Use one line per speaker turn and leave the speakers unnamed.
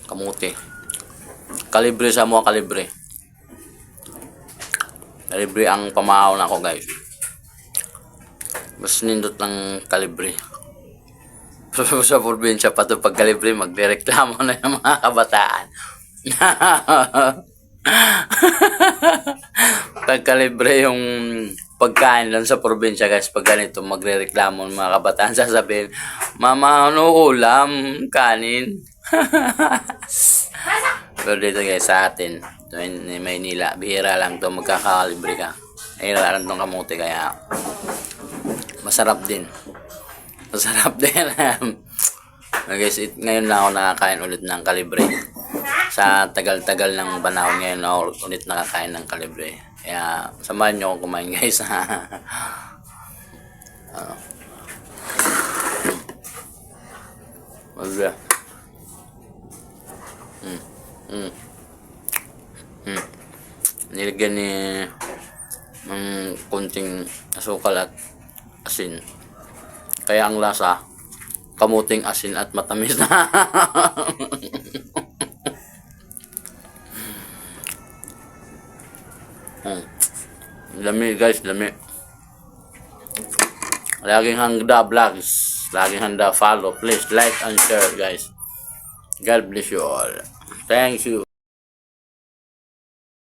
Kamuti. Kalibre sa mga kalibre. Kalibre ang pamahaw na ako, guys. Mas nindot ng kalibre. Sa probinsya pa ito pag kalibre, magdireklamo na yung mga kabataan. Pag kalibre yung pagkain lang sa probinsya, guys, pag ganito magrereklamo ng mga kabataan, sasabihin, mama, ano ulam? Kanin. Pero dito, guys, sa atin, in Maynila, bihira lang to magkakalibre ka. Bihira lang itong kamuti, kaya masarap din. Masarap din. Guys, ngayon lang ako nakakain ulit ng kalibre. Sa tagal-tagal ng panahon ngayon ako ulit nakakain ng kalibre. Kaya samahan nyo akong kumain, guys. Masarap. Nilagyan ni ng kunting asukal at asin. Kaya ang lasa, kamuting asin at matamis na. Dami, guys, dami. Laging handa vlogs. Laging handa follow. Please like and share, guys. God bless you all. Thank you.